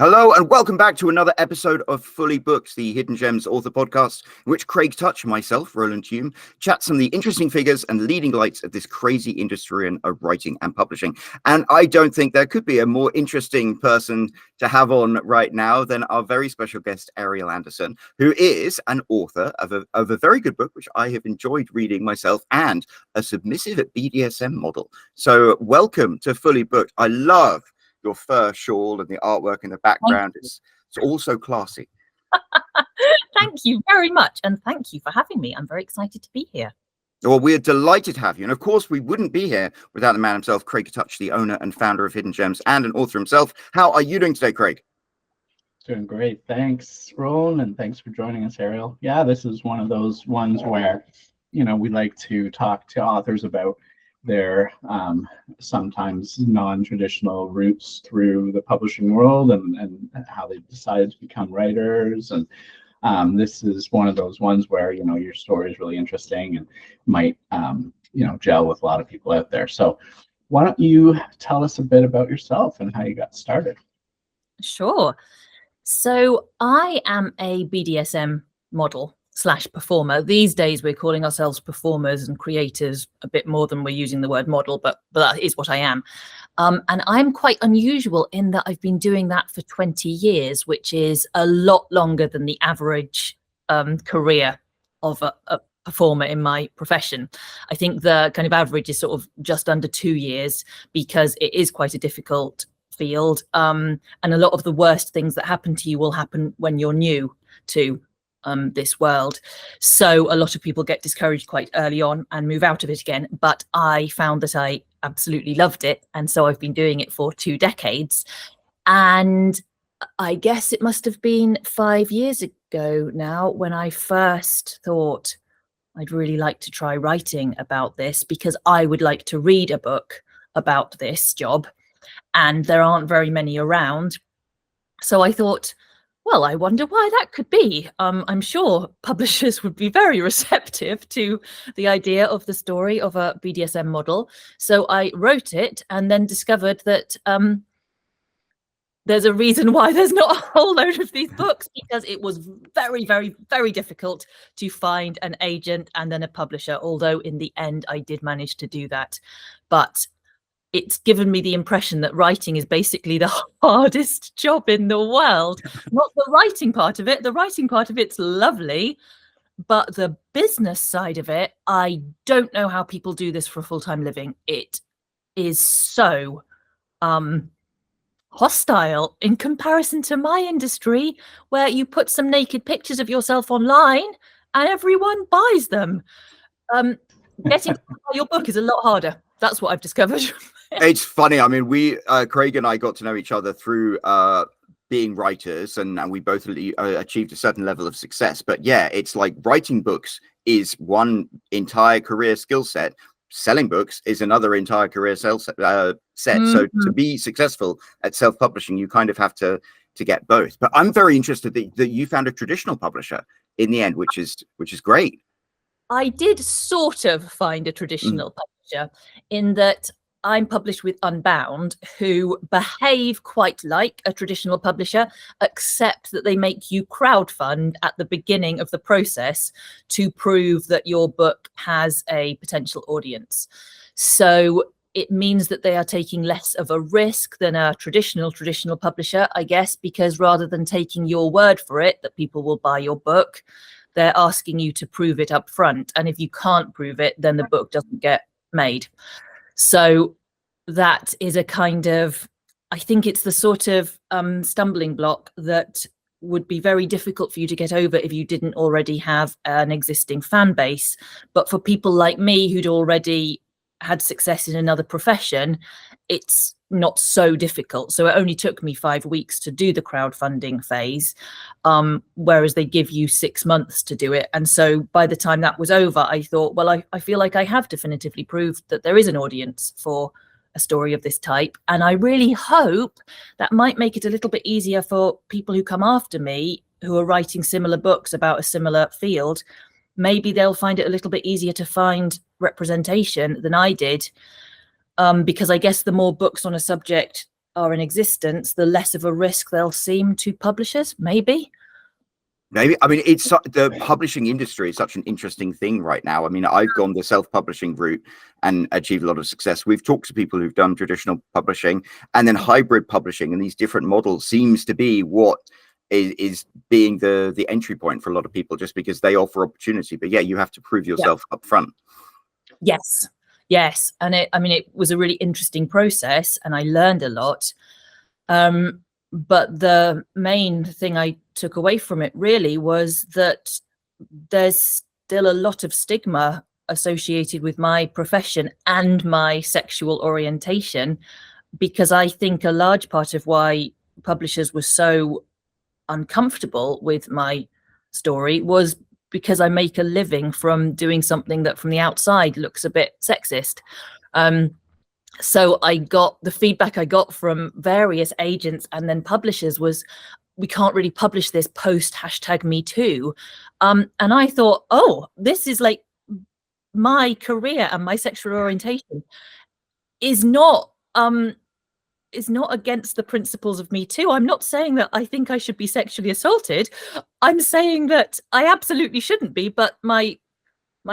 Hello and welcome back to another episode of Fully Booked, the Hidden Gems author podcast, in which Craig Touch, myself, Roland Hume, chats some of the interesting figures and leading lights of this crazy industry of writing and publishing. And I don't think there could be a more interesting person to have on right now than our very special guest, Ariel Anderssen, who is an author of a very good book, which I have enjoyed reading myself, and a submissive BDSM model. So welcome to Fully Booked. I love your fur shawl and the artwork in the background. It's all so classy. Thank you very much. And thank you for having me. I'm very excited to be here. Well, we're delighted to have you. And of course, we wouldn't be here without the man himself, Craig Touch, the owner and founder of Hidden Gems and an author himself. How are you doing today, Craig? Doing great. Thanks, Roland, and thanks for joining us, Ariel. Yeah, this is one of those ones where, we like to talk to authors about their sometimes non-traditional routes through the publishing world and how they decided to become writers. And this is one of those ones where, your story is really interesting and might, gel with a lot of people out there. So why don't you tell us a bit about yourself and how you got started? Sure. So I am a BDSM model / performer. These days we're calling ourselves performers and creators a bit more than we're using the word model, but that is what I am. And I'm quite unusual in that I've been doing that for 20 years, which is a lot longer than the average career of a performer in my profession. I think the kind of average is sort of just under 2 years because it is quite a difficult field. And a lot of the worst things that happen to you will happen when you're new to this world. So a lot of people get discouraged quite early on and move out of it again. But I found that I absolutely loved it. And so I've been doing it for 2 decades. And I guess it must have been 5 years ago now when I first thought I'd really like to try writing about this, because I would like to read a book about this job. And there aren't very many around. So I thought, well, I wonder why that could be. I'm sure publishers would be very receptive to the idea of the story of a BDSM model. So I wrote it and then discovered that there's a reason why there's not a whole load of these books, because it was very, very, very difficult to find an agent and then a publisher, although in the end I did manage to do that. But it's given me the impression that writing is basically the hardest job in the world. Not the writing part of it. The writing part of it's lovely, but the business side of it, I don't know how people do this for a full-time living. It is so hostile in comparison to my industry, where you put some naked pictures of yourself online and everyone buys them. Getting to buy your book is a lot harder. That's what I've discovered. It's funny. I mean, Craig and I got to know each other through being writers, and we both achieved a certain level of success. But yeah, it's like writing books is one entire career skill set. Selling books is another entire career set. So to be successful at self-publishing, you kind of have to get both. But I'm very interested that you found a traditional publisher in the end, which is great. I did sort of find a traditional publisher in that I'm published with Unbound, who behave quite like a traditional publisher, except that they make you crowdfund at the beginning of the process to prove that your book has a potential audience. So it means that they are taking less of a risk than a traditional publisher, I guess, because rather than taking your word for it that people will buy your book, they're asking you to prove it up front. And if you can't prove it, then the book doesn't get made. So that is a kind of, I think it's the sort of stumbling block that would be very difficult for you to get over if you didn't already have an existing fan base. But for people like me who'd already had success in another profession, it's not so difficult. So it only took me 5 weeks to do the crowdfunding phase, whereas they give you 6 months to do it. And so by the time that was over, I thought, well, I feel like I have definitively proved that there is an audience for a story of this type. And I really hope that might make it a little bit easier for people who come after me, who are writing similar books about a similar field. Maybe they'll find it a little bit easier to find representation than I did. Because I guess the more books on a subject are in existence, the less of a risk they'll seem to publishers, maybe. Maybe. I mean, it's the publishing industry is such an interesting thing right now. I mean, I've gone the self-publishing route and achieved a lot of success. We've talked to people who've done traditional publishing, and then hybrid publishing, and these different models seems to be what is being the entry point for a lot of people, just because they offer opportunity. But yeah, you have to prove yourself up front. Yes. And it was a really interesting process, and I learned a lot. But the main thing I took away from it really was that there's still a lot of stigma associated with my profession and my sexual orientation, because I think a large part of why publishers were so uncomfortable with my story was because I make a living from doing something that from the outside looks a bit sexist. So the feedback I got from various agents and then publishers was, we can't really publish this post #MeToo. And I thought, oh, this is like my career and my sexual orientation is not against the principles of Me Too. I'm not saying that I think I should be sexually assaulted. I'm saying that I absolutely shouldn't be, but my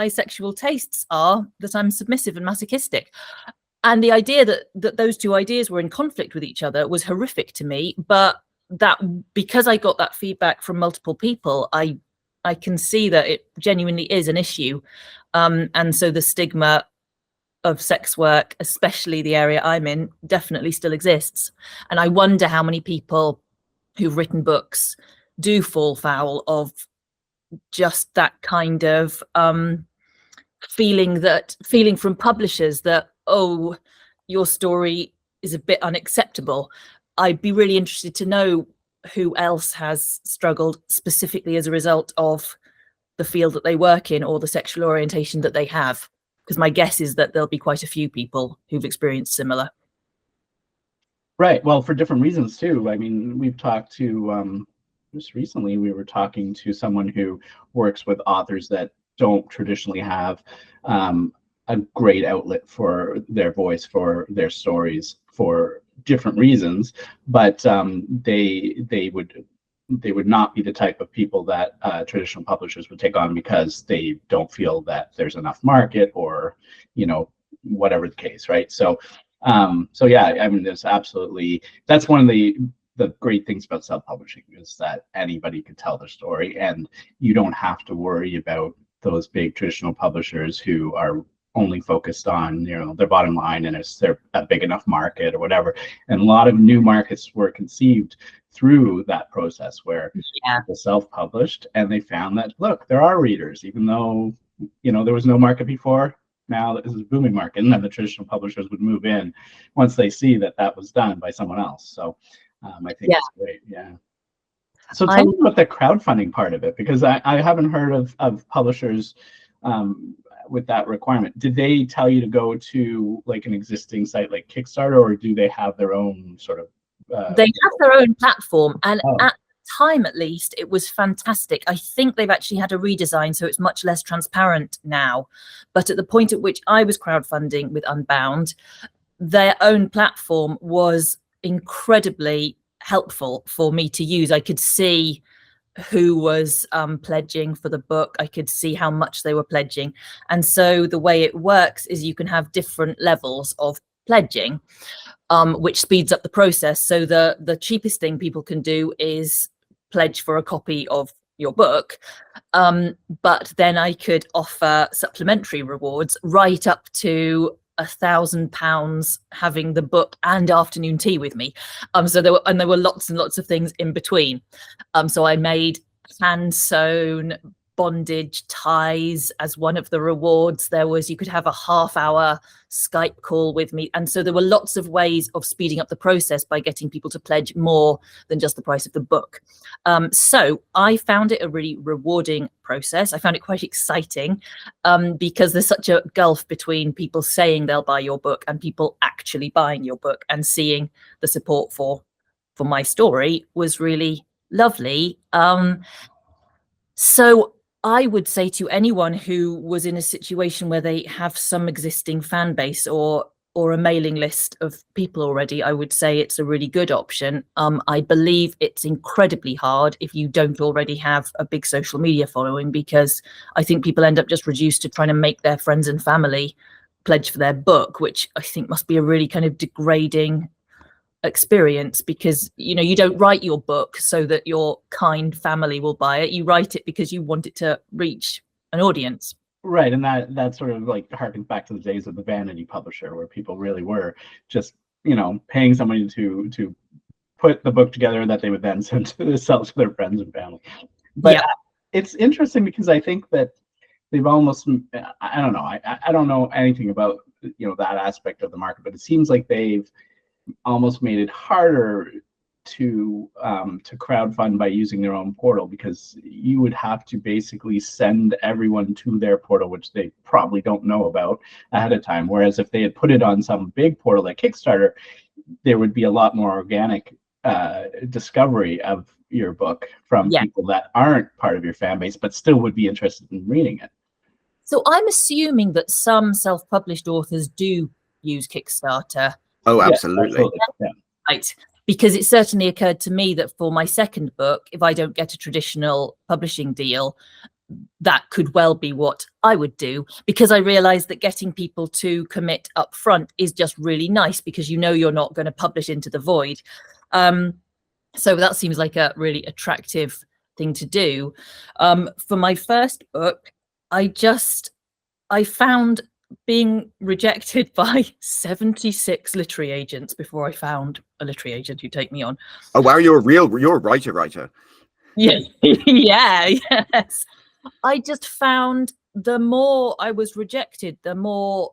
sexual tastes are that I'm submissive and masochistic. And the idea that those two ideas were in conflict with each other was horrific to me. But that, because I got that feedback from multiple people, I can see that it genuinely is an issue. And so the stigma of sex work, especially the area I'm in, definitely still exists. And I wonder how many people who've written books do fall foul of just that kind of feeling from publishers that, oh, your story is a bit unacceptable. I'd be really interested to know who else has struggled specifically as a result of the field that they work in or the sexual orientation that they have, because my guess is that there'll be quite a few people who've experienced similar. Right. Well, for different reasons too. I mean, we've talked to just recently we were talking to someone who works with authors that don't traditionally have a great outlet for their voice, for their stories, for different reasons, but they would not be the type of people that traditional publishers would take on because they don't feel that there's enough market, or whatever the case, right? So yeah, I mean, that's one of the great things about self-publishing, is that anybody could tell their story, and you don't have to worry about those big traditional publishers who are only focused on their bottom line, and is there a big enough market or whatever. And a lot of new markets were conceived through that process, where people self-published and they found that, look, there are readers, even though there was no market before. Now this is a booming market, and then the traditional publishers would move in once they see that was done by someone else. So I think it's great. Yeah. So tell me about the crowdfunding part of it, because I haven't heard of publishers with that requirement. Did they tell you to go to like an existing site like Kickstarter, or do they have their own sort of they have their own platform, and at the time, at least, it was fantastic. I think they've actually had a redesign, so it's much less transparent now. But at the point at which I was crowdfunding with Unbound, their own platform was incredibly helpful for me to use. I could see who was pledging for the book. I could see how much they were pledging. And so the way it works is you can have different levels of pledging, which speeds up the process. So the cheapest thing people can do is pledge for a copy of your book. But then I could offer supplementary rewards right up to £1,000 having the book and afternoon tea with me. So there were lots and lots of things in between. So I made hand sewn bondage ties as one of the rewards. You could have a half-hour Skype call with me. And so there were lots of ways of speeding up the process by getting people to pledge more than just the price of the book. So I found it a really rewarding process. I found it quite exciting because there's such a gulf between people saying they'll buy your book and people actually buying your book, and seeing the support for my story was really lovely. So I would say to anyone who was in a situation where they have some existing fan base or or a mailing list of people already, I would say it's a really good option. I believe it's incredibly hard if you don't already have a big social media following, because I think people end up just reduced to trying to make their friends and family pledge for their book, which I think must be a really kind of degrading experience, because you don't write your book so that your kind family will buy it. You write it because you want it to reach an audience. Right, and that sort of like harkens back to the days of the vanity publisher, where people really were just paying somebody to put the book together that they would then send to sell to their friends and family. But yeah, it's interesting because I think that they've almost, I don't know, I don't know anything about that aspect of the market, but it seems like they've almost made it harder to crowdfund by using their own portal, because you would have to basically send everyone to their portal, which they probably don't know about ahead of time. Whereas if they had put it on some big portal like Kickstarter, there would be a lot more organic discovery of your book from people that aren't part of your fan base, but still would be interested in reading it. So I'm assuming that some self-published authors do use Kickstarter. Oh, absolutely. Yeah. Right. Because it certainly occurred to me that for my second book, if I don't get a traditional publishing deal, that could well be what I would do, because I realized that getting people to commit up front is just really nice, because you're not going to publish into the void. So that seems like a really attractive thing to do. For my first book, I found being rejected by 76 literary agents before I found a literary agent who'd take me on. Oh wow, you're a writer. Yeah. Yes. I just found the more I was rejected, the more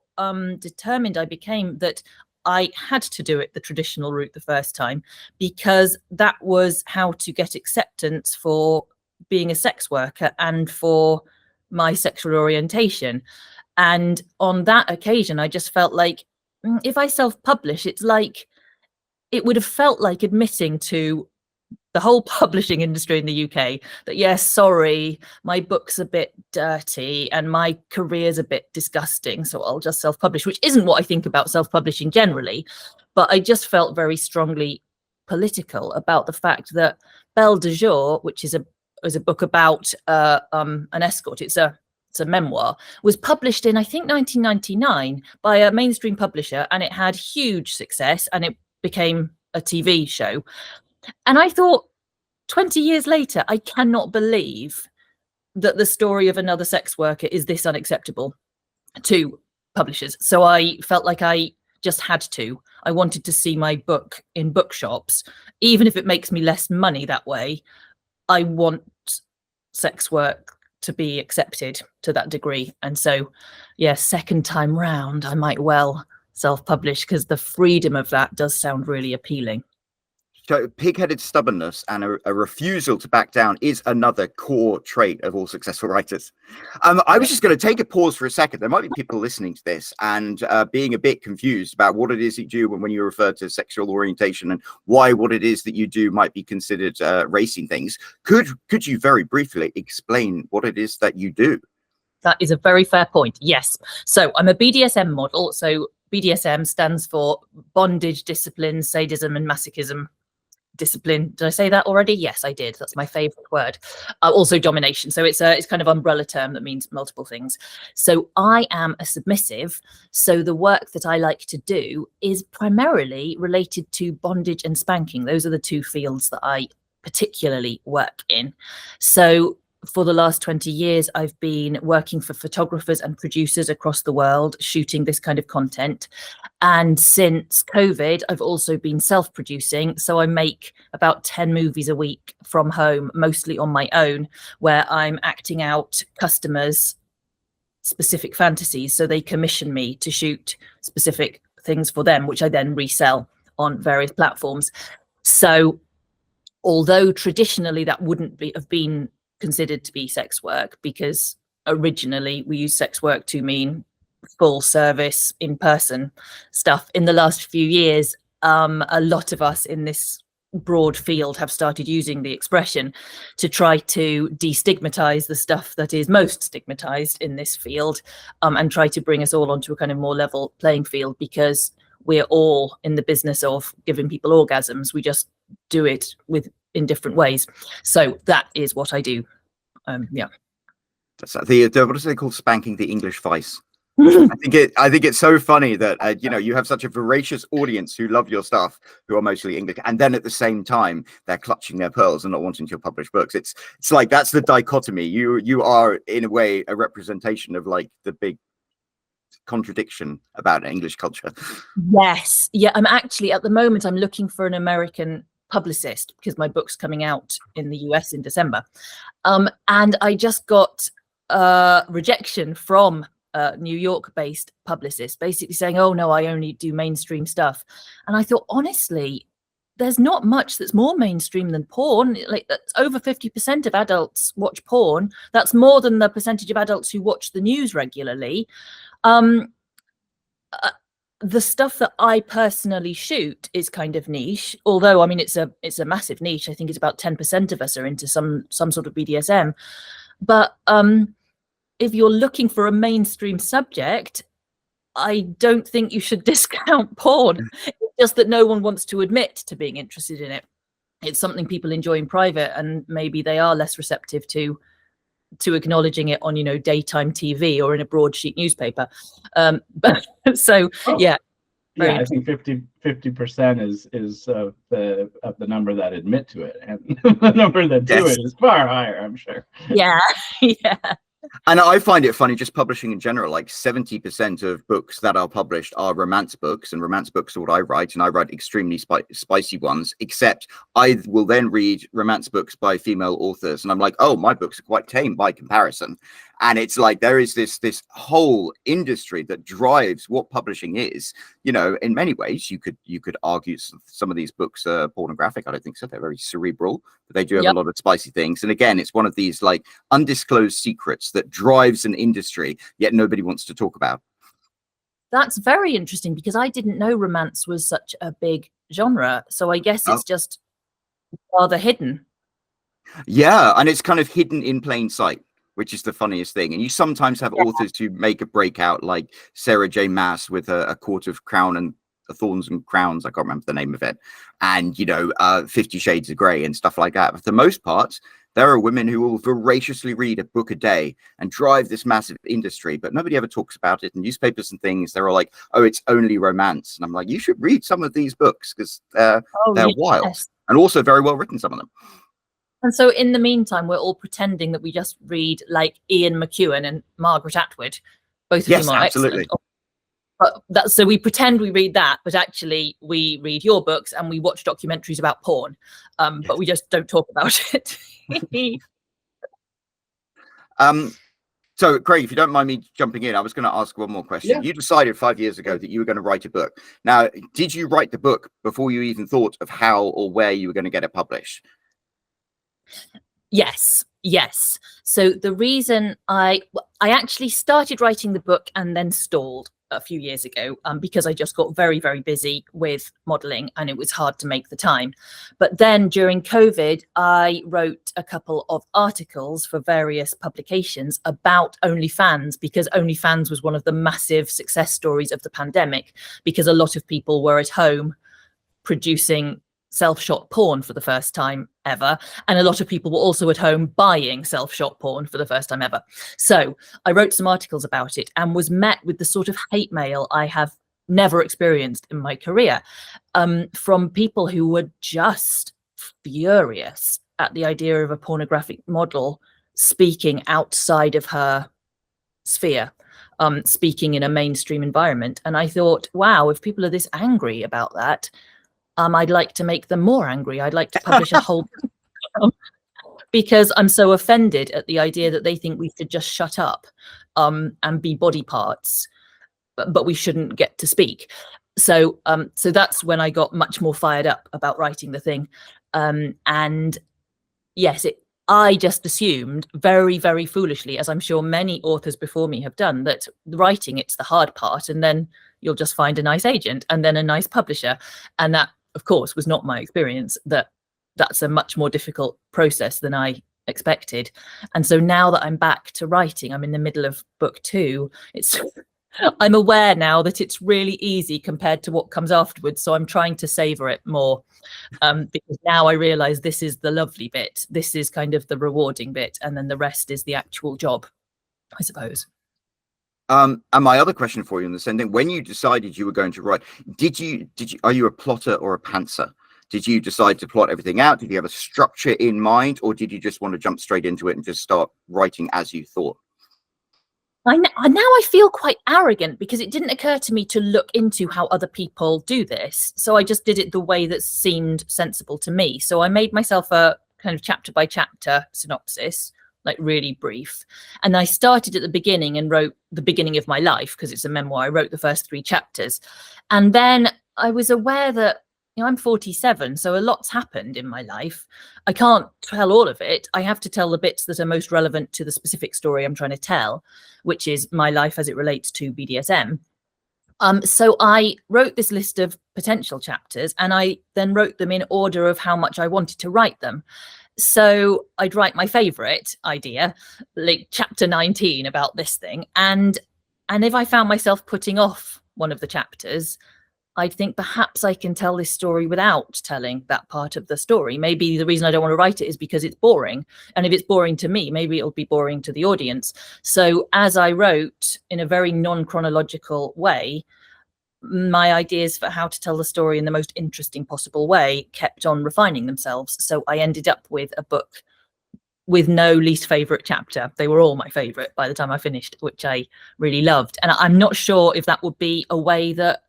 determined I became that I had to do it the traditional route the first time, because that was how to get acceptance for being a sex worker and for my sexual orientation. And on that occasion, I just felt like if I self-publish, it would have felt like admitting to the whole publishing industry in the UK that, yes, sorry, my book's a bit dirty and my career's a bit disgusting, so I'll just self-publish, which isn't what I think about self-publishing generally. But I just felt very strongly political about the fact that Belle de Jour, which is a book about an escort, it's a memoir, was published in, I think, 1999 by a mainstream publisher, and it had huge success and it became a TV show. And I thought, 20 years later, I cannot believe that the story of another sex worker is this unacceptable to publishers. So I felt like I just had to. I wanted to see my book in bookshops, even if it makes me less money that way. I want sex work to be accepted to that degree. And so, yeah, second time round, I might well self-publish, because the freedom of that does sound really appealing. So pig-headed stubbornness and a refusal to back down is another core trait of all successful writers. I was just going to take a pause for a second. There might be people listening to this and being a bit confused about what it is you do when you refer to sexual orientation, and why what it is that you do might be considered racing things. Could you very briefly explain what it is that you do? That is a very fair point. Yes. So I'm a BDSM model. So BDSM stands for bondage, discipline, sadism, and masochism. Discipline. Did I say that already? Yes, I did. That's my favorite word. Also domination. So it's kind of umbrella term that means multiple things. So I am a submissive. So the work that I like to do is primarily related to bondage and spanking. Those are the two fields that I particularly work in. So for the last 20 years, I've been working for photographers and producers across the world, shooting this kind of content. And since COVID, I've also been self-producing. So I make about 10 movies a week from home, mostly on my own, where I'm acting out customers' specific fantasies. So they commission me to shoot specific things for them, which I then resell on various platforms. So although traditionally that wouldn't have been considered to be sex work, because originally we used sex work to mean full service in-person stuff, in the last few years a lot of us in this broad field have started using the expression to try to destigmatize the stuff that is most stigmatized in this field, and try to bring us all onto a kind of more level playing field, because we're all in the business of giving people orgasms. We just do it in different ways. So that is what I do. Yeah. That's what is it called? Spanking the English vice. I think it's so funny that you have such a voracious audience who love your stuff, who are mostly English, and then at the same time they're clutching their pearls and not wanting to publish books. It's like that's the dichotomy. You are in a way a representation of like the big contradiction about English culture. Yes, yeah. I'm actually at the moment I'm looking for an American publicist because my book's coming out in the US in December, and I just got rejection from New York-based publicist, basically saying, "Oh no, I only do mainstream stuff." And I thought, honestly, there's not much that's more mainstream than porn. Like, that's over 50% of adults watch porn. That's more than the percentage of adults who watch the news regularly. The stuff that I personally shoot is kind of niche, although I mean it's a massive niche. I think it's about 10% of us are into some sort of BDSM, but if you're looking for a mainstream subject, I don't think you should discount porn. It's just that no one wants to admit to being interested in it. It's something people enjoy in private, and maybe they are less receptive to acknowledging it on, daytime TV or in a broadsheet newspaper. But so, yeah. Yeah, I think 50% is of the number that admit to it, and the number that do it is far higher, I'm sure. Yeah, yeah. And I find it funny, just publishing in general, like 70% of books that are published are romance books, and romance books are what I write, and I write extremely spicy ones, except I will then read romance books by female authors, and I'm like, oh, my books are quite tame by comparison. And it's like there is this whole industry that drives what publishing is. In many ways, you could argue some of these books are pornographic. I don't think so. They're very cerebral, but they do have a lot of spicy things. And again, it's one of these like undisclosed secrets that drives an industry, yet nobody wants to talk about. That's very interesting, because I didn't know romance was such a big genre. So I guess it's just rather hidden. Yeah, and it's kind of hidden in plain sight, which is the funniest thing. And you sometimes have authors who make a breakout, like Sarah J. Maas with a Court of Crown and Thorns and Crowns. I can't remember the name of it. And, 50 Shades of Grey and stuff like that. But for the most part, there are women who will voraciously read a book a day and drive this massive industry, but nobody ever talks about it. In newspapers and things, they're all like, oh, it's only romance. And I'm like, you should read some of these books, because they're wild and also very well written, some of them. And so in the meantime, we're all pretending that we just read like Ian McEwan and Margaret Atwood, both of them are absolutely. Excellent. But so we pretend we read that, but actually we read your books and we watch documentaries about porn, but we just don't talk about it. So Craig, if you don't mind me jumping in, I was going to ask one more question. Yeah. You decided 5 years ago that you were going to write a book. Now, did you write the book before you even thought of how or where you were going to get it published? Yes. So the reason I actually started writing the book and then stalled a few years ago, because I just got very, very busy with modeling and it was hard to make the time. But then during COVID, I wrote a couple of articles for various publications about OnlyFans, because OnlyFans was one of the massive success stories of the pandemic, because a lot of people were at home producing self-shot porn for the first time ever, and a lot of people were also at home buying self-shot porn for the first time ever. So I wrote some articles about it and was met with the sort of hate mail I have never experienced in my career, from people who were just furious at the idea of a pornographic model speaking outside of her sphere, speaking in a mainstream environment. And I thought, wow, if people are this angry about that, I'd like to make them more angry. I'd like to publish a whole because I'm so offended at the idea that they think we should just shut up and be body parts, but we shouldn't get to speak. So that's when I got much more fired up about writing the thing. And yes, I just assumed very, very foolishly, as I'm sure many authors before me have done, that writing, it's the hard part, and then you'll just find a nice agent and then a nice publisher, and that of course, was not my experience, that's a much more difficult process than I expected. And so now that I'm back to writing, I'm in the middle of book 2. I'm aware now that it's really easy compared to what comes afterwards. So I'm trying to savor it more, because now I realize this is the lovely bit. This is kind of the rewarding bit. And then the rest is the actual job, I suppose. And my other question for you in the same thing, when you decided you were going to write, are you a plotter or a pantser? Did you decide to plot everything out? Did you have a structure in mind, or did you just want to jump straight into it and just start writing as you thought? Now I feel quite arrogant because it didn't occur to me to look into how other people do this. So I just did it the way that seemed sensible to me. So I made myself a kind of chapter by chapter synopsis, like really brief. And I started at the beginning and wrote the beginning of my life because it's a memoir. I wrote the first 3 chapters. And then I was aware that, I'm 47, so a lot's happened in my life. I can't tell all of it. I have to tell the bits that are most relevant to the specific story I'm trying to tell, which is my life as it relates to BDSM. So I wrote this list of potential chapters, and I then wrote them in order of how much I wanted to write them. So I'd write my favorite idea, like chapter 19 about this thing. And if I found myself putting off one of the chapters, I'd think perhaps I can tell this story without telling that part of the story. Maybe the reason I don't want to write it is because it's boring. And if it's boring to me, maybe it'll be boring to the audience. So as I wrote in a very non-chronological way, my ideas for how to tell the story in the most interesting possible way kept on refining themselves. So I ended up with a book with no least favorite chapter. They were all my favorite by the time I finished, which I really loved. And I'm not sure if that would be a way that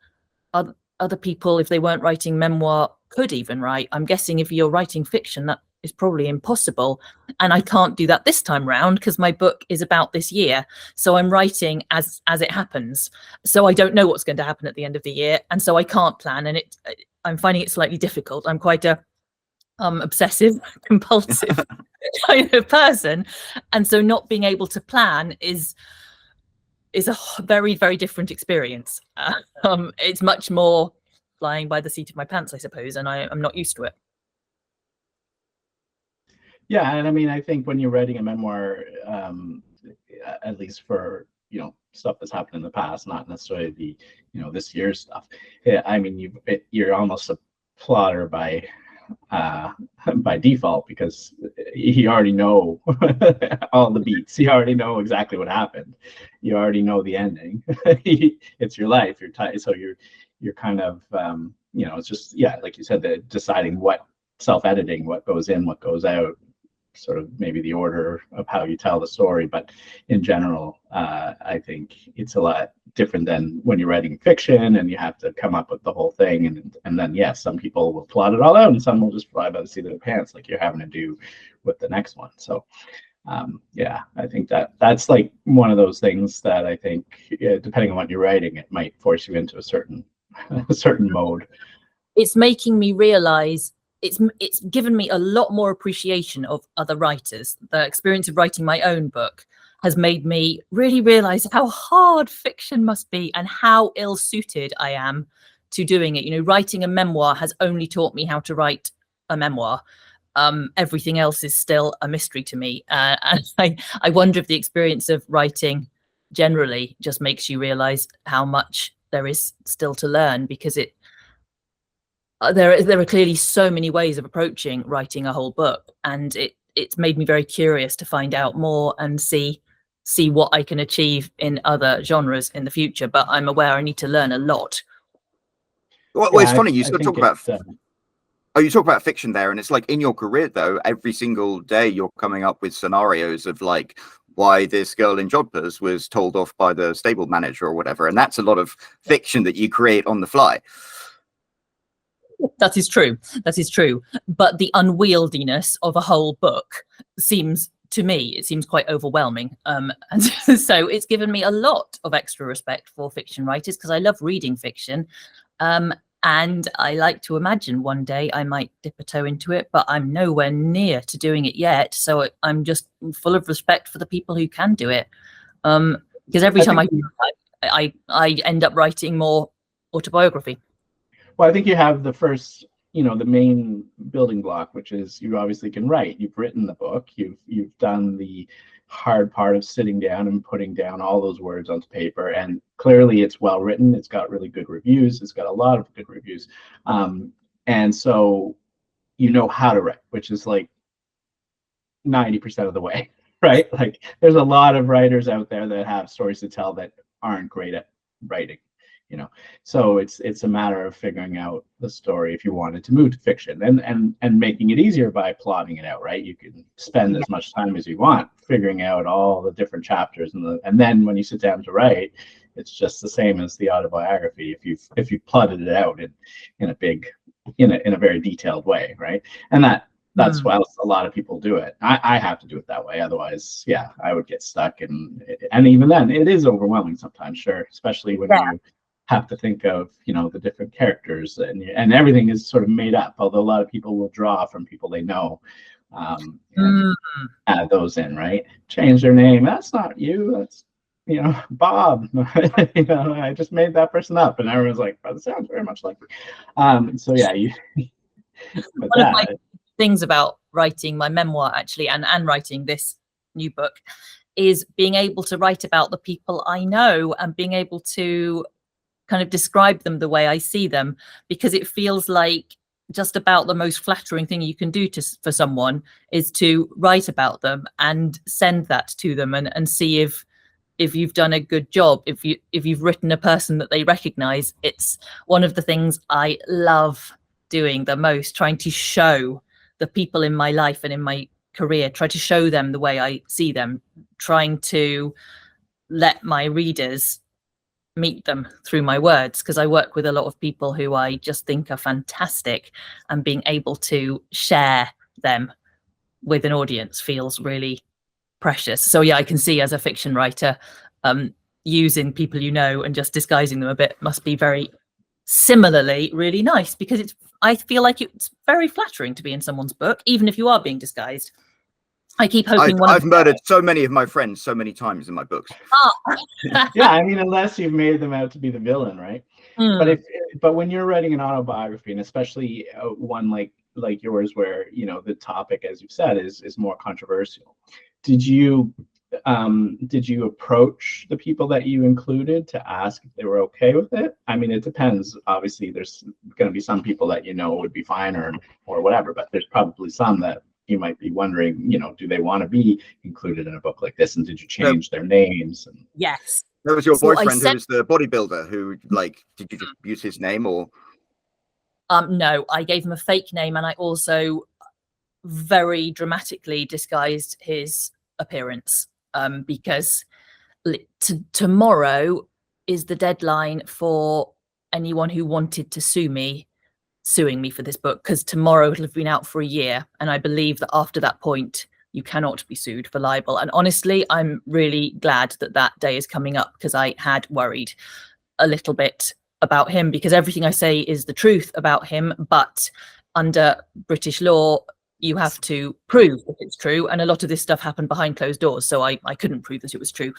other people, if they weren't writing memoir, could even write. I'm guessing if you're writing fiction, that is probably impossible. And I can't do that this time round because my book is about this year. So I'm writing as it happens. So I don't know what's going to happen at the end of the year. And so I can't plan. And I'm finding it slightly difficult. I'm quite a obsessive, compulsive kind of person. And so not being able to plan is a very, very different experience. It's much more flying by the seat of my pants, I suppose, and I'm not used to it. Yeah, and I mean, I think when you're writing a memoir, at least for stuff that's happened in the past, not necessarily the this year's stuff. I mean, you're almost a plotter by default because you already know all the beats. You already know exactly what happened. You already know the ending. It's your life. So you're kind of it's just, yeah, like you said, deciding what self-editing, what goes in, what goes out, sort of maybe the order of how you tell the story. But in general, I think it's a lot different than when you're writing fiction and you have to come up with the whole thing. And then, yes, some people will plot it all out and some will just fly by the seat of their pants, like you're having to do with the next one. So yeah, I think that's like one of those things that I think, depending on what you're writing, it might force you into a certain mode. It's making me realize it's given me a lot more appreciation of other writers. The experience of writing my own book has made me really realize how hard fiction must be and how ill-suited I am to doing it. Writing a memoir has only taught me how to write a memoir. Everything else is still a mystery to me. And I wonder if the experience of writing generally just makes you realize how much there is still to learn, because there are clearly so many ways of approaching writing a whole book, and it's made me very curious to find out more and see what I can achieve in other genres in the future. But I'm aware I need to learn a lot. Well, it's funny you sort of talk about you talk about fiction there, and it's like in your career though, every single day you're coming up with scenarios of like why this girl in jodhpurs was told off by the stable manager or whatever, and that's a lot of fiction that you create on the fly. That is true. But the unwieldiness of a whole book seems quite overwhelming. And so it's given me a lot of extra respect for fiction writers, because I love reading fiction. And I like to imagine one day I might dip a toe into it, but I'm nowhere near to doing it yet. So I'm just full of respect for the people who can do it. Because every time I end up writing more autobiography. Well, I think you have the first the main building block, which is you obviously can write. You've written the book. You've done the hard part of sitting down and putting down all those words onto paper, and clearly it's well written. It's got really good reviews. It's got a lot of good reviews, and so you know how to write, which is like 90% of the way, right? Like there's a lot of writers out there that have stories to tell that aren't great at writing, so it's a matter of figuring out the story if you wanted to move to fiction, and making it easier by plotting it out, right? You can spend as much time as you want figuring out all the different chapters, and then when you sit down to write, it's just the same as the autobiography if you plotted it out in a very detailed way, right? And that's why a lot of people do it. I have to do it that way, otherwise, yeah, I would get stuck, and even then, it is overwhelming sometimes, sure, especially when you have to think of the different characters, and everything is sort of made up. Although a lot of people will draw from people they know, and add those in, right? Change their name. That's not you. That's Bob. I just made that person up, and everyone's like, "Oh, that sounds very much like me." So yeah, One of my things about writing my memoir, actually, and writing this new book, is being able to write about the people I know and being able to kind of describe them the way I see them, because it feels like just about the most flattering thing you can do for someone is to write about them and send that to them and see if you've done a good job, if you've written a person that they recognize. It's one of the things I love doing the most, trying to show the people in my life and in my career, try to show them the way I see them, trying to let my readers meet them through my words, because I work with a lot of people who I just think are fantastic, and being able to share them with an audience feels really precious. So yeah, I can see as a fiction writer, using people and just disguising them a bit must be very similarly really nice, because I feel like it's very flattering to be in someone's book, even if you are being disguised. I keep hoping I've murdered so many of my friends so many times in my books. Yeah, I mean, unless you've made them out to be the villain, right? But when you're writing an autobiography, and especially one like yours, where the topic, as you've said, is more controversial, did you approach the people that you included to ask if they were okay with it? I mean, it depends. Obviously, there's going to be some people that would be fine or whatever, but there's probably some that you might be wondering, do they want to be included in a book like this? And did you change their names? Yes. That was your boyfriend who was the bodybuilder who, did you just use his name or? No, I gave him a fake name, and I also very dramatically disguised his appearance, because tomorrow is the deadline for anyone who wanted to suing me for this book, because tomorrow it'll have been out for a year, and I believe that after that point you cannot be sued for libel. And honestly, I'm really glad that day is coming up, because I had worried a little bit about him, because everything I say is the truth about him, but under British law you have to prove if it's true, and a lot of this stuff happened behind closed doors, so I couldn't prove that it was true.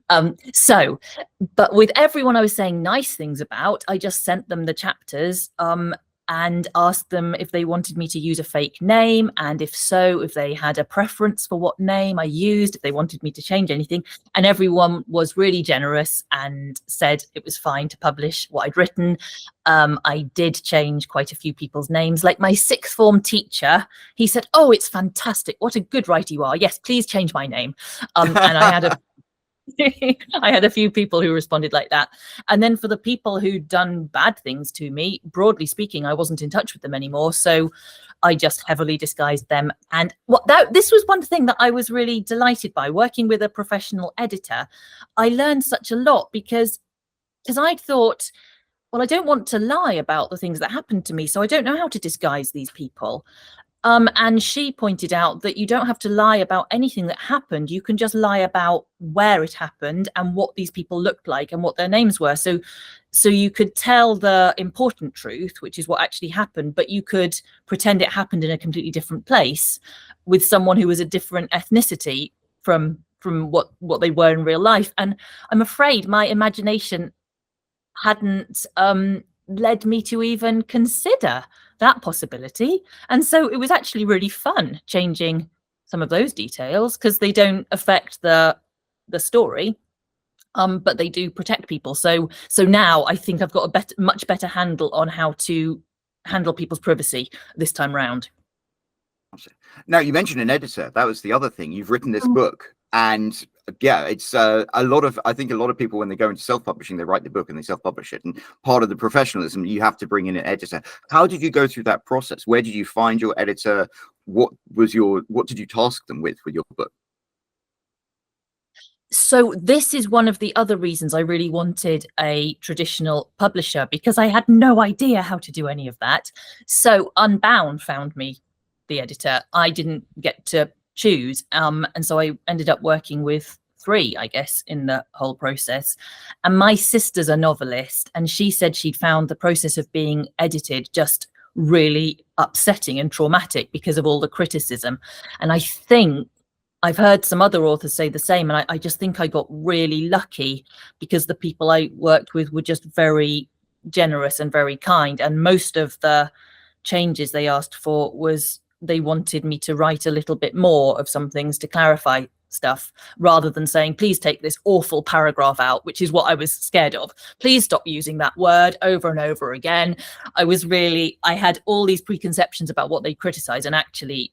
But with everyone I was saying nice things about, I just sent them the chapters and asked them if they wanted me to use a fake name, and if so, if they had a preference for what name I used, if they wanted me to change anything. And everyone was really generous and said it was fine to publish what I'd written. I did change quite a few people's names, like my sixth form teacher. He said, "Oh, it's fantastic. What a good writer you are. Yes, please change my name." And I had I had a few people who responded like that. And then for the people who'd done bad things to me, broadly speaking, I wasn't in touch with them anymore. So I just heavily disguised them. And this was one thing that I was really delighted by, working with a professional editor. I learned such a lot, because I'd thought, well, I don't want to lie about the things that happened to me, so I don't know how to disguise these people. And she pointed out that you don't have to lie about anything that happened. You can just lie about where it happened and what these people looked like and what their names were. So you could tell the important truth, which is what actually happened, but you could pretend it happened in a completely different place with someone who was a different ethnicity from what they were in real life. And I'm afraid my imagination hadn't led me to even consider that possibility. And so it was actually really fun changing some of those details, because they don't affect the story, but they do protect people. So now I think I've got a much better handle on how to handle people's privacy this time round. Now, you mentioned an editor. That was the other thing. You've written this book, and yeah, it's I think a lot of people, when they go into self-publishing, they write the book and they self-publish it, and part of the professionalism, you have to bring in an editor. How did you go through that process? Where did you find your editor? What did you task them with your book? So this is one of the other reasons I really wanted a traditional publisher, because I had no idea how to do any of that. So Unbound found me the editor. I didn't get to choose. And so I ended up working with 3, I guess, in the whole process. And my sister's a novelist, and she said she'd found the process of being edited just really upsetting and traumatic because of all the criticism. And I think I've heard some other authors say the same, and I just think I got really lucky, because the people I worked with were just very generous and very kind. And most of the changes they asked for was they wanted me to write a little bit more of some things to clarify stuff, rather than saying, please take this awful paragraph out, which is what I was scared of. Please stop using that word over and over again. I had all these preconceptions about what they criticize, and actually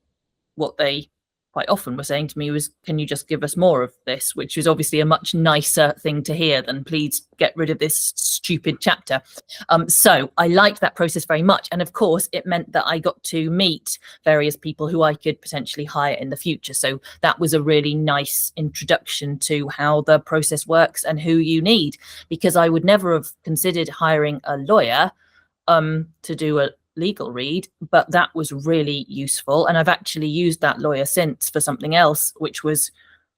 what they quite often were saying to me was, can you just give us more of this? Which was obviously a much nicer thing to hear than, please get rid of this stupid chapter. So I liked that process very much. And of course, it meant that I got to meet various people who I could potentially hire in the future. So that was a really nice introduction to how the process works and who you need, because I would never have considered hiring a lawyer to do a legal read, but that was really useful. And I've actually used that lawyer since for something else, which was,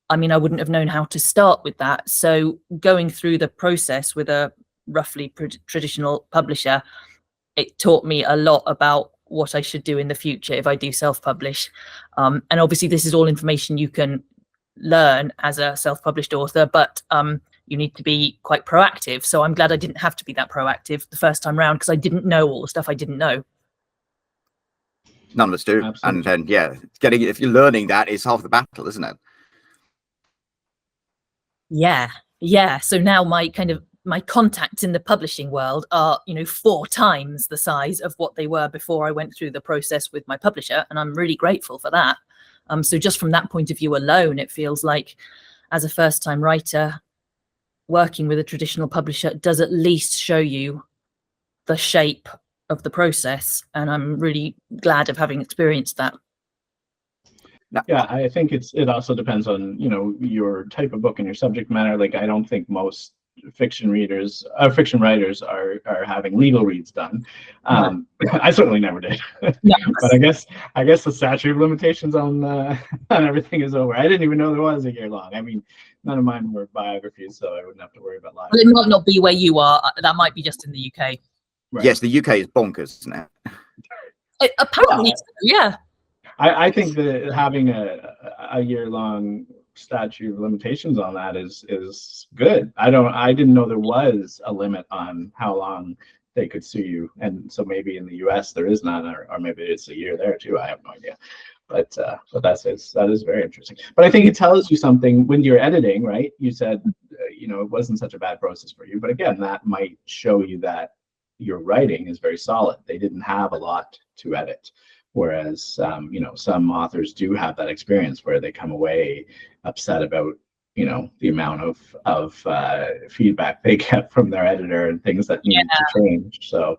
I mean, I wouldn't have known how to start with that. So going through the process with a roughly traditional publisher, it taught me a lot about what I should do in the future if I do self-publish. And obviously this is all information you can learn as a self-published author, but you need to be quite proactive. So I'm glad I didn't have to be that proactive the first time round, because I didn't know all the stuff I didn't know. None of us do. Absolutely. And then, yeah, if you're learning that, is half the battle, isn't it? Yeah. So now my contacts in the publishing world are, 4 times the size of what they were before I went through the process with my publisher, and I'm really grateful for that. So just from that point of view alone, it feels like, as a first-time writer, working with a traditional publisher does at least show you the shape of the process, and I'm really glad of having experienced that. Yeah, I think it also depends on your type of book and your subject matter. Like, I don't think most fiction writers are having legal reads done. I certainly never did. Yes. But I guess the statute of limitations on everything is over. I didn't even know there was a year long. I mean, none of mine were biographies, so I wouldn't have to worry about life. Well, it might not be where you are. That might be just in the UK. Right. Yes, the UK is bonkers, isn't it? Apparently, yeah. I think that having a year-long statute of limitations on that is good. I didn't know there was a limit on how long they could sue you, and so maybe in the US there is none, or maybe it's a year there too. I have no idea. But that is very interesting. But I think it tells you something when you're editing, right? You said it wasn't such a bad process for you, but again, that might show you that your writing is very solid. They didn't have a lot to edit, whereas some authors do have that experience where they come away upset about the amount of feedback they get from their editor and things that need to change. So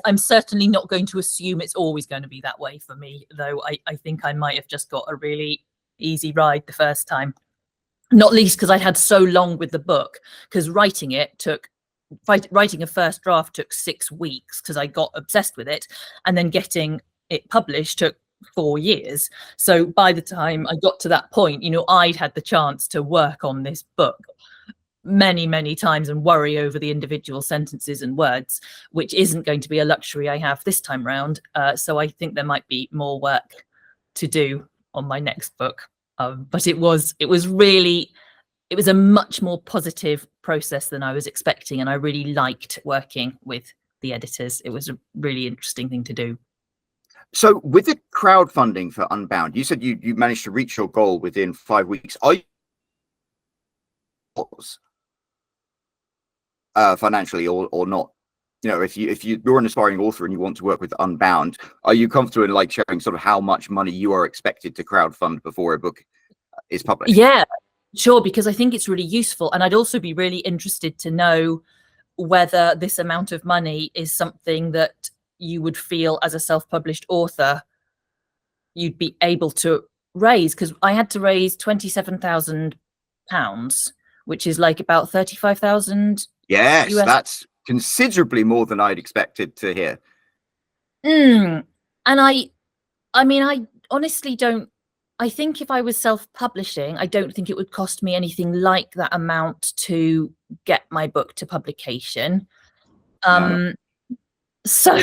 I'm certainly not going to assume it's always going to be that way for me, though. I think I might have just got a really easy ride the first time, not least because I had so long with the book, because writing a first draft took 6 weeks because I got obsessed with it, and then getting it published took 4 years. So by the time I got to that point, I'd had the chance to work on this book many times and worry over the individual sentences and words, which isn't going to be a luxury I have this time round. So I think there might be more work to do on my next book. But it was a much more positive process than I was expecting, and I really liked working with the editors. It was a really interesting thing to do. So with the crowdfunding for Unbound, you said you managed to reach your goal within 5 weeks. Are you financially or not? You know, if you're an aspiring author and you want to work with Unbound, are you comfortable in like sharing sort of how much money you are expected to crowdfund before a book is published? Yeah, sure, because I think it's really useful. And I'd also be really interested to know whether this amount of money is something that you would feel as a self-published author you'd be able to raise, because I had to raise £27,000, which is like about 35,000. Yes, US. that's considerably more than I'd expected to hear. And I mean, I honestly don't. I think if I was self-publishing, I don't think it would cost me anything like that amount to get my book to publication. No. So,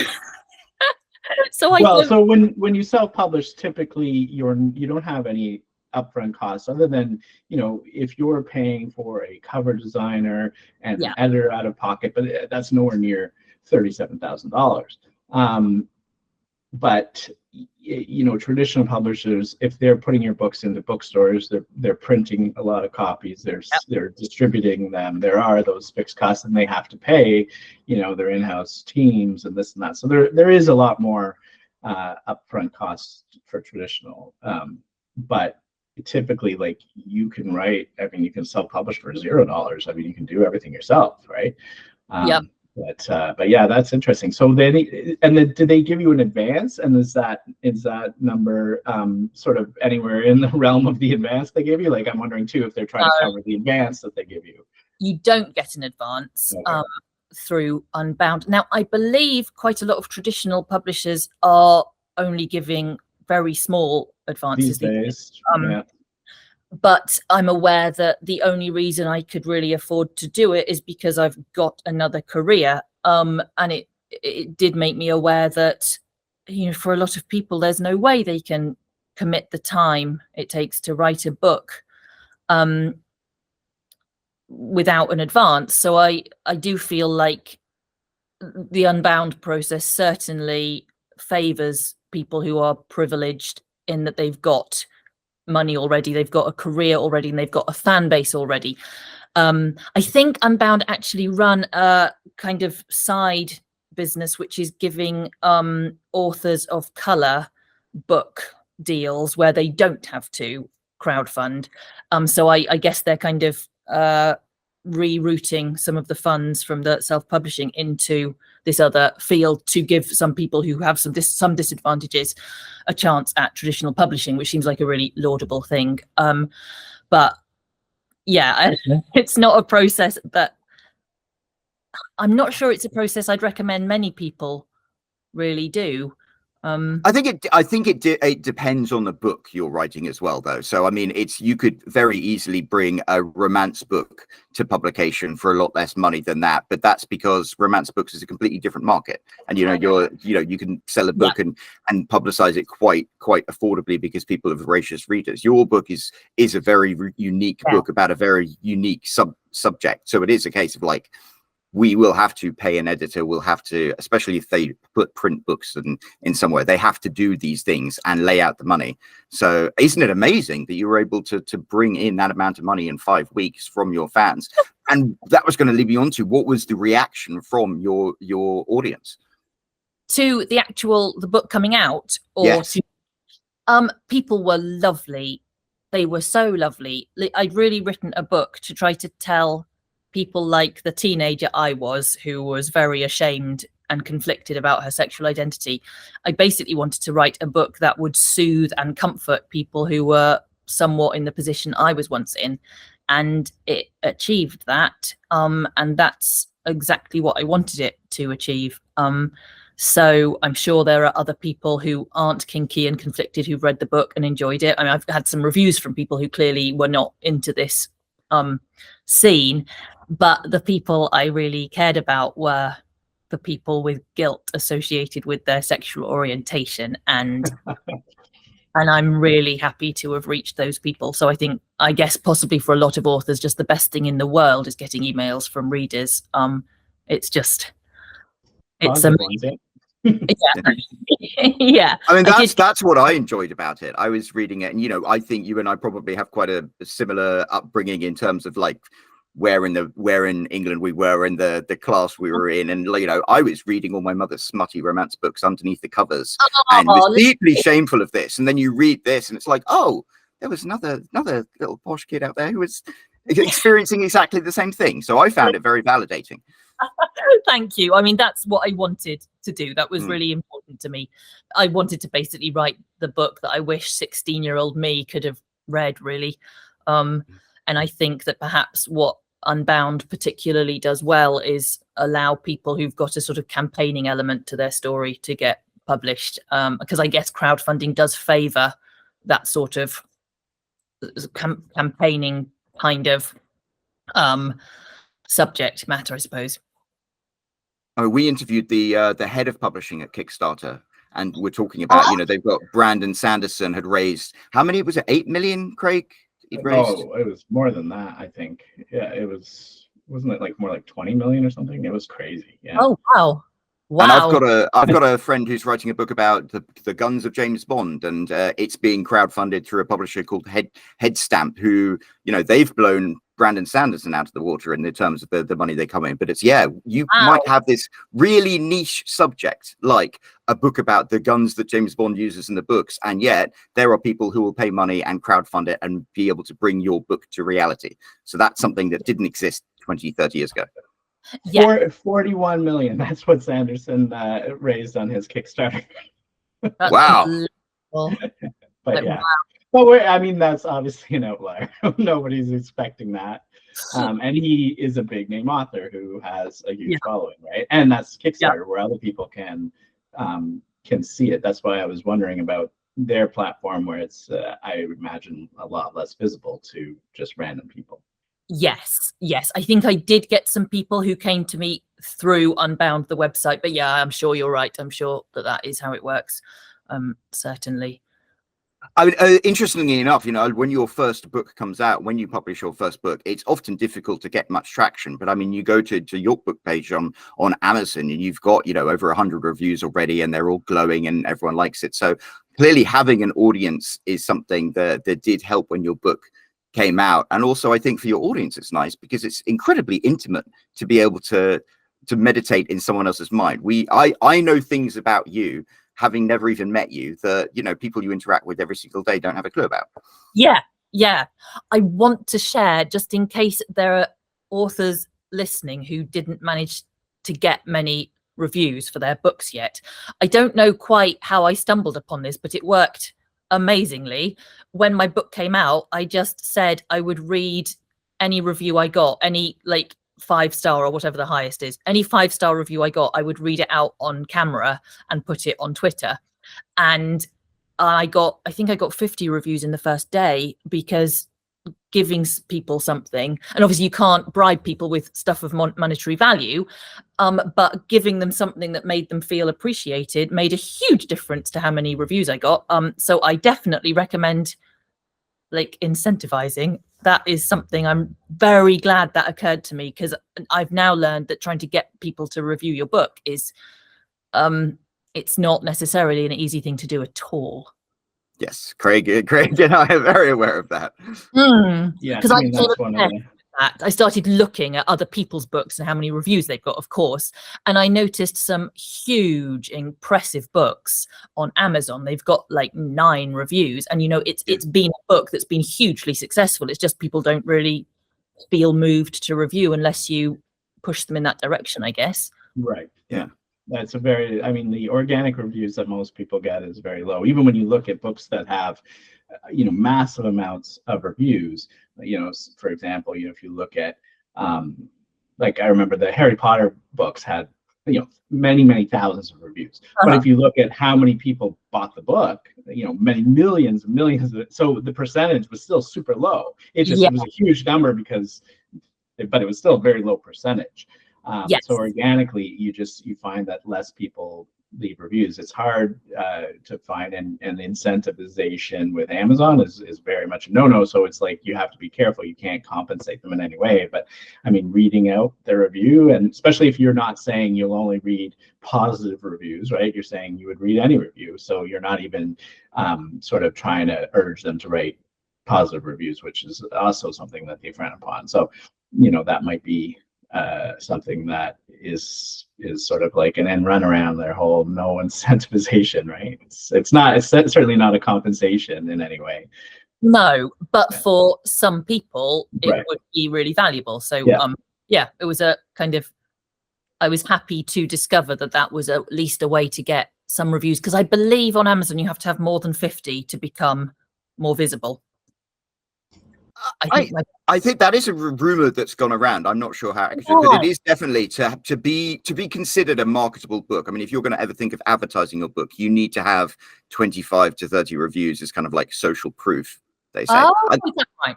so when you self-publish, typically you don't have any upfront costs other than, you know, if you're paying for a cover designer and an editor out of pocket, but that's nowhere near $37,000. But you know, traditional publishers, if they're putting your books into bookstores, they're printing a lot of copies, they're distributing them, there are those fixed costs, and they have to pay, you know, their in-house teams and this and that. So there is a lot more upfront costs for traditional, but typically, like, you can write, I mean, you can self-publish for $0. I mean, you can do everything yourself, right? But yeah, that's interesting. So then, did they give you an advance? And is that number sort of anywhere in the realm of the advance they give you? Like, I'm wondering too if they're trying to cover the advance that they give you. You don't get an advance through Unbound. Now, I believe quite a lot of traditional publishers are only giving very small advances these days. But I'm aware that the only reason I could really afford to do it is because I've got another career. And it did make me aware that, you know, for a lot of people, there's no way they can commit the time it takes to write a book without an advance. So I do feel like the Unbound process certainly favors people who are privileged in that they've got money already, they've got a career already, and they've got a fan base already. I think Unbound actually run a kind of side business which is giving authors of color book deals where they don't have to crowdfund. So I guess they're kind of rerouting some of the funds from the self-publishing into this other field to give some people who have some disadvantages a chance at traditional publishing, which seems like a really laudable thing. But yeah, it's not a process that I'm not sure it's a process I'd recommend many people really do. I think it depends on the book you're writing as well, though. So I mean, you could very easily bring a romance book to publication for a lot less money than that, but that's because romance books is a completely different market, and you can sell a book and publicize it quite affordably because people have voracious readers. Your book is a very unique book about a very unique subject, so it is a case of like, we will have to pay an editor, we'll have to, especially if they put print books in somewhere, they have to do these things and lay out the money. So isn't it amazing that you were able to bring in that amount of money in 5 weeks from your fans? And that was going to lead me on to, what was the reaction from your audience to the book coming out? Or yes. People were lovely. They were so lovely. I'd really written a book to try to tell people like the teenager I was, who was very ashamed and conflicted about her sexual identity. I basically wanted to write a book that would soothe and comfort people who were somewhat in the position I was once in, and it achieved that. And that's exactly what I wanted it to achieve. So I'm sure there are other people who aren't kinky and conflicted who've read the book and enjoyed it. I mean, I've had some reviews from people who clearly were not into this scene, but the people I really cared about were the people with guilt associated with their sexual orientation, and I'm really happy to have reached those people. So I guess possibly for a lot of authors, just the best thing in the world is getting emails from readers. It's just It's Positive amazing. ones, yeah. Yeah. Yeah. I mean, I did- that's what I enjoyed about it. I was reading it, and I think you and I probably have quite a similar upbringing in terms of like where in England we were in the class we were in, and I was reading all my mother's smutty romance books underneath the covers, and was deeply shameful of this. And then you read this, and it's like, oh, there was another little posh kid out there who was experiencing exactly the same thing. So I found it very validating. Thank you. I mean, that's what I wanted to do. That was really important to me. I wanted to basically write the book that I wish 16-year-old me could have read, really. And I think that perhaps what Unbound particularly does well is allow people who've got a sort of campaigning element to their story to get published. Because I guess crowdfunding does favor that sort of campaigning kind of subject matter, I suppose. I mean, we interviewed the head of publishing at Kickstarter, and we're talking about they've got Brandon Sanderson had raised, how many was it, 8 million, Craig? It was more than that, I think. Yeah, wasn't it like more like 20 million or something? It was crazy. Yeah. Oh wow. And I've got a friend who's writing a book about the guns of James Bond, and it's being crowdfunded through a publisher called Headstamp, who they've blown Brandon Sanderson out of the water in the terms of the money they come in. But it's you might have this really niche subject like a book about the guns that James Bond uses in the books, and yet there are people who will pay money and crowdfund it and be able to bring your book to reality. So that's something that didn't exist 20, 30 years ago. Yeah. 41 million. That's what Sanderson raised on his Kickstarter. Wow. But yeah. But I mean, that's obviously an outlier. Nobody's expecting that. And he is a big name author who has a huge following, right? And that's Kickstarter, where other people can see it. That's why I was wondering about their platform, where it's, I imagine, a lot less visible to just random people. Yes. I think I did get some people who came to me through Unbound, the website. But yeah, I'm sure you're right. I'm sure that is how it works. Certainly. I mean, interestingly enough, when your first book comes out, when you publish your first book, it's often difficult to get much traction. But I mean, you go to your book page on Amazon, and you've got over 100 reviews already, and they're all glowing, and everyone likes it. So clearly, having an audience is something that did help when your book came out. And also, I think for your audience, it's nice because it's incredibly intimate to be able to meditate in someone else's mind. I know things about you, having never even met you, that people you interact with every single day don't have a clue about. Yeah. I want to share, just in case there are authors listening who didn't manage to get many reviews for their books yet. I don't know quite how I stumbled upon this, but it worked amazingly. When my book came out, I just said I would read any review I got, any 5-star or whatever the highest is, any 5-star review I got, I would read it out on camera and put it on Twitter. And I think I got 50 reviews in the first day, because giving people something, and obviously you can't bribe people with stuff of monetary value, but giving them something that made them feel appreciated made a huge difference to how many reviews I got. So I definitely recommend incentivizing. That is something I'm very glad that occurred to me, because I've now learned that trying to get people to review your book is it's not necessarily an easy thing to do at all. Yes, Craig and I are very aware of that. Yeah, I mean, that's one of the... I started looking at other people's books and how many reviews they've got, of course, and I noticed some huge, impressive books on Amazon. They've got 9 reviews, and it's been a book that's been hugely successful. It's just people don't really feel moved to review unless you push them in that direction, I guess. Right. Yeah. That's the organic reviews that most people get is very low. Even when you look at books that have, massive amounts of reviews, for example, if you look at, I remember the Harry Potter books had, many, many thousands of reviews. But if you look at how many people bought the book, many millions and millions of it. So the percentage was still super low. It was a huge number but it was still a very low percentage. So organically, you find that less people leave reviews. It's hard to find, and incentivization with Amazon is very much a no-no. So it's like you have to be careful. You can't compensate them in any way. But I mean, reading out their review, and especially if you're not saying you'll only read positive reviews, right? You're saying you would read any review. So you're not even sort of trying to urge them to write positive reviews, which is also something that they frown upon. So, you know, that might be something that is sort of like an end run around their whole no incentivization, right? It's certainly not a compensation in any way. No, but for some people it Right. would be really valuable. So Yeah. it was a kind of, I was happy to discover that was at least a way to get some reviews, because I believe on Amazon you have to have more than 50 to become more visible. I think that is a rumor that's gone around. I'm not sure how accurate, but it is definitely to be considered a marketable book. I mean, if you're going to ever think of advertising your book, you need to have 25 to 30 reviews as kind of like social proof, they say. Oh, is that right?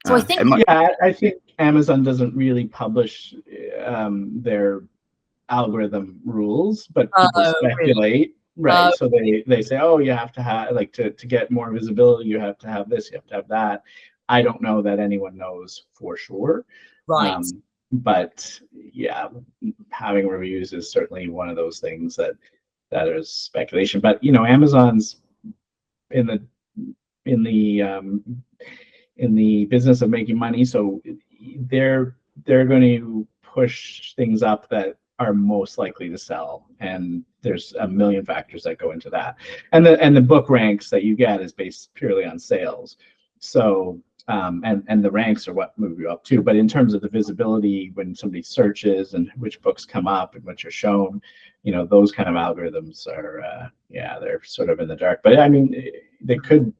So I think I think Amazon doesn't really publish their algorithm rules, but people speculate. Really? Right. So they say, oh, you have to have, like, to get more visibility, you have to have this, you have to have that. I don't know that anyone knows for sure. Right. But yeah, having reviews is certainly one of those things that is speculation. But you know, Amazon's in the business of making money, so they're going to push things up that are most likely to sell, and there's a million factors that go into that, and the book ranks that you get is based purely on sales. So and the ranks are what move you up too, but in terms of the visibility, when somebody searches and which books come up and which are shown, you know, those kind of algorithms are they're sort of in the dark. But I mean, they could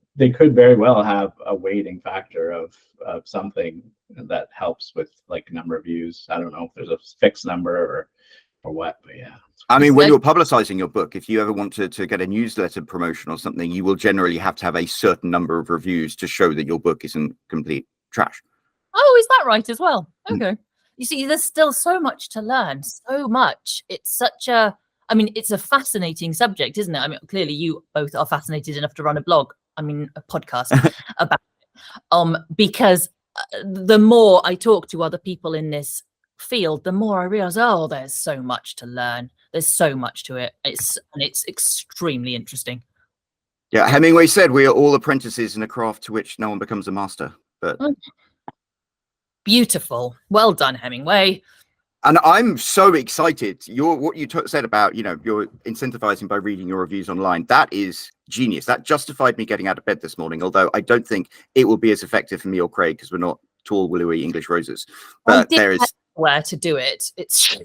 very well have a weighting factor of something that helps with like number of views. I don't know if there's a fixed number or what, but yeah. I mean, when you're publicizing your book, if you ever want to get a newsletter promotion or something, you will generally have to have a certain number of reviews to show that your book isn't complete trash. Oh, is that right as well? Okay. You see, there's still so much to learn, so much. It's it's a fascinating subject, isn't it? I mean, clearly you both are fascinated enough to run a podcast about it. Because the more I talk to other people in this field, the more I realize, oh, there's so much to learn. There's so much to it. It's extremely interesting. Yeah, Hemingway said we are all apprentices in a craft to which no one becomes a master. But beautiful. Well done, Hemingway. And I'm so excited. What you said about, you know, you're incentivizing by reading your reviews online. That is genius. That justified me getting out of bed this morning, although I don't think it will be as effective for me or Craig because we're not tall, willowy English roses. But there is where to do it. It's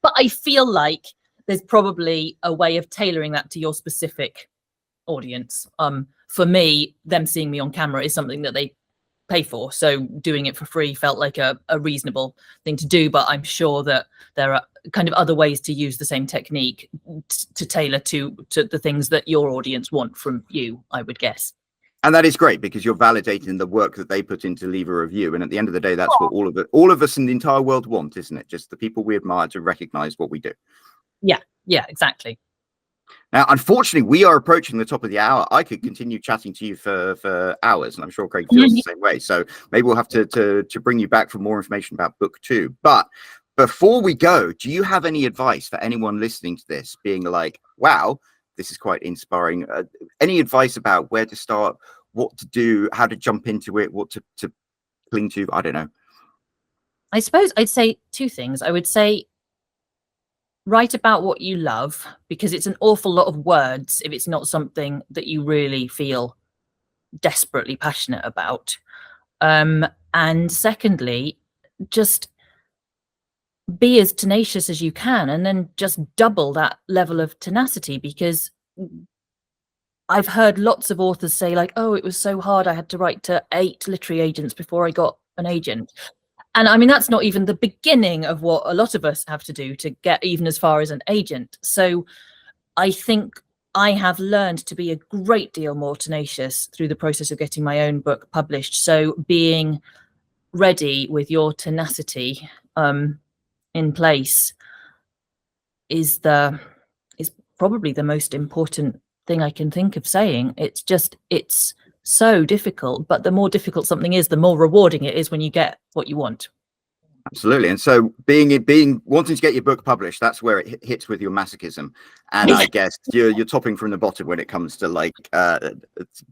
but I feel like there's probably a way of tailoring that to your specific audience. For me, them seeing me on camera is something that they pay for, so doing it for free felt like a reasonable thing to do. But I'm sure that there are kind of other ways to use the same technique to tailor to the things that your audience want from you, I would guess. And that is great because you're validating the work that they put in to leave a review. And at the end of the day, that's what all of us in the entire world want, isn't it? Just the people we admire to recognize what we do. Yeah, exactly. Now, unfortunately, we are approaching the top of the hour. I could continue chatting to you for hours, and I'm sure Craig feels the same way. So maybe we'll have to bring you back for more information about book 2. But before we go, do you have any advice for anyone listening to this, being like, wow, this is quite inspiring? Any advice about where to start, what to do, how to jump into it, what to cling to? I don't know. I suppose I'd say 2 things. I would say write about what you love, because it's an awful lot of words if it's not something that you really feel desperately passionate about. And secondly, just be as tenacious as you can, and then just double that level of tenacity, because I've heard lots of authors say like, oh, it was so hard, I had to write to 8 literary agents before I got an agent. And I mean, that's not even the beginning of what a lot of us have to do to get even as far as an agent. So I think I have learned to be a great deal more tenacious through the process of getting my own book published. So being ready with your tenacity in place is probably the most important thing I can think of saying. It's so difficult, but the more difficult something is, the more rewarding it is when you get what you want. Absolutely. And so being wanting to get your book published, that's where it hits with your masochism. And I guess you're topping from the bottom when it comes to like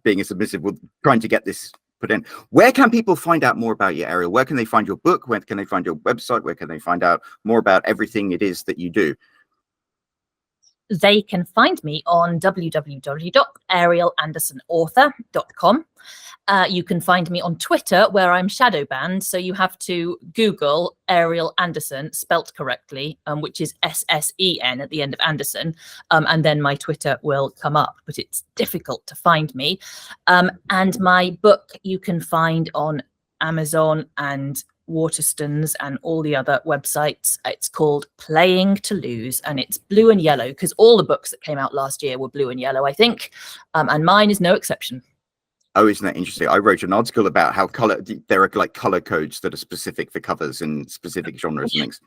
being a submissive, with trying to get this put in. Where can people find out more about you, Ariel? Where can they find your book? Where can they find your website? Where can they find out more about everything it is that you do? They can find me on www.arielanderssenauthor.com. You can find me on Twitter, where I'm shadow banned. So you have to Google Ariel Anderssen, spelt correctly, which is SSEN at the end of Anderson. And then my Twitter will come up, but it's difficult to find me. And my book you can find on Amazon and Waterstones and all the other websites. It's called Playing to Lose, and it's blue and yellow, because all the books that came out last year were blue and yellow, I think. And mine is no exception. Oh, isn't that interesting? I wrote an article about how there are like color codes that are specific for covers in specific genres and things.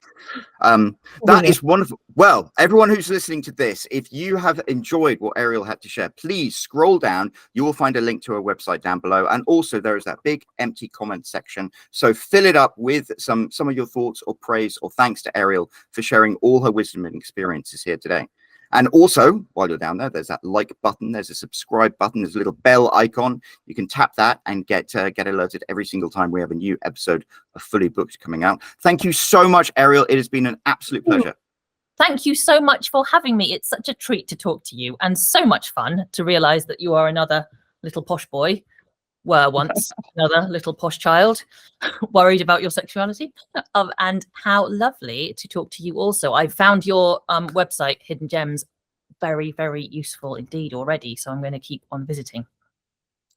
That is wonderful. Well, everyone who's listening to this, if you have enjoyed what Ariel had to share, please scroll down. You will find a link to her website down below. And also there is that big empty comment section. So fill it up with some of your thoughts or praise or thanks to Ariel for sharing all her wisdom and experiences here today. And also, while you're down there, there's that like button, there's a subscribe button, there's a little bell icon. You can tap that and get alerted every single time we have a new episode of Fully Booked coming out. Thank you so much, Ariel. It has been an absolute pleasure. Thank you so much for having me. It's such a treat to talk to you, and so much fun to realize that you are another little posh boy. Were once another little posh child worried about your sexuality, and how lovely to talk to you also. I found your website, Hidden Gems, very, very useful indeed already, so I'm going to keep on visiting.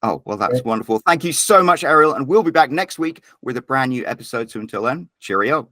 Oh, well, that's wonderful. Thank you so much, Ariel, and we'll be back next week with a brand new episode. So until then, cheerio.